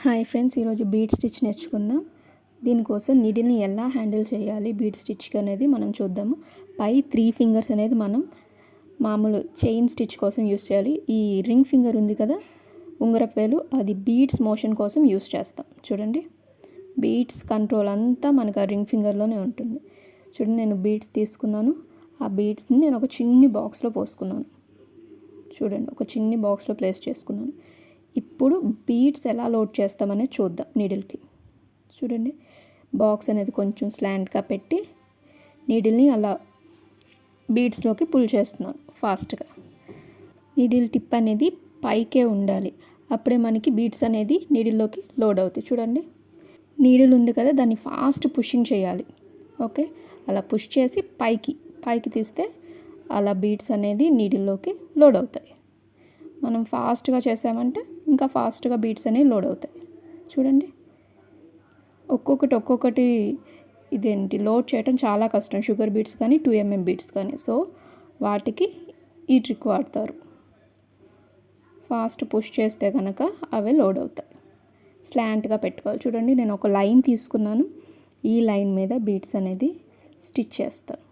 Hi friends, ఈరోజు bead stitch నేర్చుకుందాం. దీనికోసం నీడిల్ని ఎలా హ్యాండిల్ చేయాలి బీడ్ స్టిచ్కి అనేది మనం చూద్దాము. పై 3 ఫింగర్స్ అనేది మనం మామూలు చైన్ స్టిచ్ కోసం యూస్ చేయాలి. ఈ రింగ్ ఫింగర్ ఉంది కదా, ఉంగరపు వేలు, అది బీడ్స్ మోషన్ కోసం యూస్ చేస్తాం. చూడండి, బీడ్స్ కంట్రోల్ అంతా మనకు ఆ రింగ్ ఫింగర్లోనే ఉంటుంది. చూడండి, నేను బీడ్స్ తీసుకున్నాను. ఆ బీడ్స్ని నేను ఒక చిన్ని బాక్స్లో పోసుకున్నాను. చూడండి, ఒక చిన్ని బాక్స్లో ప్లేస్ చేసుకున్నాను. ఇప్పుడు బీడ్స్ ఎలా లోడ్ చేస్తామనేది చూద్దాం. నీడిల్కి చూడండి, బాక్స్ అనేది కొంచెం స్లాంట్గా పెట్టి నీడిల్ని అలా బీడ్స్లోకి పుల్ చేస్తున్నాను ఫాస్ట్గా. నీడిల్ టిప్ అనేది పైకే ఉండాలి, అప్పుడే మనకి బీడ్స్ అనేది నీడిల్లోకి లోడ్ అవుతాయి. చూడండి, నీడిల్ ఉంది కదా, దాన్ని ఫాస్ట్ పుషింగ్ చేయాలి. ఓకే, అలా పుష్ చేసి పైకి తీస్తే అలా బీడ్స్ అనేది నీడిల్లోకి లోడ్ అవుతాయి. మనం ఫాస్ట్గా చేసామంటే ఇంకా ఫాస్ట్గా బీడ్స్ అనేవి లోడ్ అవుతాయి. చూడండి, ఒక్కొక్కటి లోడ్ చేయడం చాలా కష్టం. షుగర్ బీడ్స్ కానీ 2mm బీడ్స్ కానీ, సో వాటికి ఈ ట్రిక్ వాడతారు. ఫాస్ట్ పుష్ చేస్తే కనుక అవి లోడ్ అవుతాయి. స్లాంట్గా పెట్టుకోవాలి. చూడండి, నేను ఒక లైన్ తీసుకున్నాను. ఈ లైన్ మీద బీడ్స్ అనేది స్టిచ్ చేస్తాను.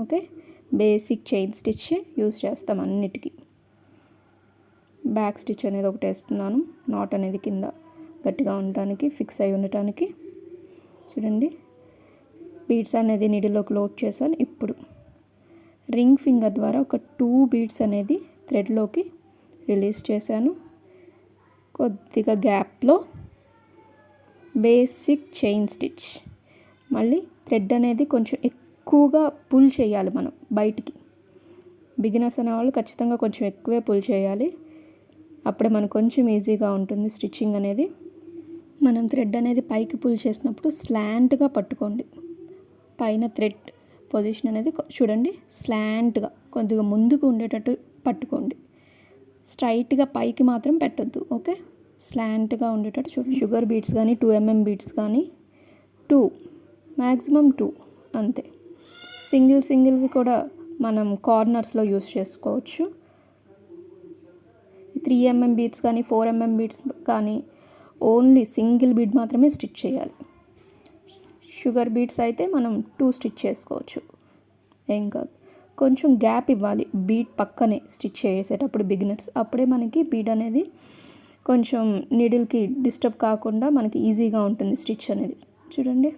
Okay, basic chain stitch use చేస్తాం అన్నిటికీ. బ్యాక్ స్టిచ్ అనేది ఒకటి వేస్తున్నాను, నాట్ అనేది కింద గట్టిగా ఉండటానికి, ఫిక్స్ అయి ఉండటానికి. చూడండి, బీడ్స్ అనేది నీడిల్లోకి లోడ్ చేశాను. ఇప్పుడు రింగ్ ఫింగర్ ద్వారా ఒక 2 బీడ్స్ అనేది థ్రెడ్లోకి రిలీజ్ చేశాను. కొద్దిగా గ్యాప్లో బేసిక్ చైన్ స్టిచ్. మళ్ళీ థ్రెడ్ అనేది కొంచెం ఎక్కువగా పుల్ చేయాలి మనం బయటికి. బిగినర్స్ అనేవాళ్ళు ఖచ్చితంగా కొంచెం ఎక్కువే పుల్ చేయాలి, అప్పుడే మనకు కొంచెం ఈజీగా ఉంటుంది స్టిచ్చింగ్ అనేది. మనం థ్రెడ్ అనేది పైకి పుల్ చేసినప్పుడు స్లాంట్గా పట్టుకోండి. పైన థ్రెడ్ పొజిషన్ అనేది చూడండి, స్లాంట్గా కొద్దిగా ముందుకు ఉండేటట్టు పట్టుకోండి. స్ట్రైట్గా పైకి మాత్రం పెట్టొద్దు. ఓకే, స్లాంట్గా ఉండేటట్టు చూడండి. షుగర్ బీడ్స్ కానీ 2mm బీడ్స్ కానీ 2 మ్యాక్సిమం 2 అంతే. సింగిల్వి కూడా మనం కార్నర్స్లో యూస్ చేసుకోవచ్చు. 3mm బీడ్స్ కానీ 4mm బీడ్స్ కానీ ఓన్లీ సింగిల్ బీడ్ మాత్రమే స్టిచ్ చేయాలి. షుగర్ బీడ్స్ అయితే మనం 2 స్టిచ్ చేసుకోవచ్చు, ఏం కాదు. కొంచెం గ్యాప్ ఇవ్వాలి బీడ్ పక్కనే స్టిచ్ చేసేటప్పుడు బిగినర్స్, అప్పుడే మనకి బీడ్ అనేది కొంచెం నీడిల్కి డిస్టర్బ్ కాకుండా మనకి ఈజీగా ఉంటుంది స్టిచ్ అనేది. చూడండి,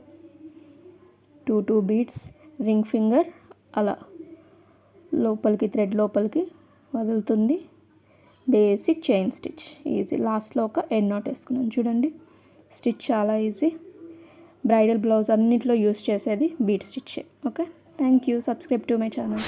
2 బీడ్స్, రింగ్ ఫింగర్ అలా లోపలికి థ్రెడ్ లోపలికి వదులుతుంది. Basic chain stitch easy. లాస్ట్లో ఒక ఎండ్ నాట్ వేసుకున్నాను. చూడండి, స్టిచ్ చాలా ఈజీ. బ్రైడల్ బ్లౌజ్ అన్నిట్లో యూస్ చేసేది bead stitch. Okay, thank you. Subscribe to my channel.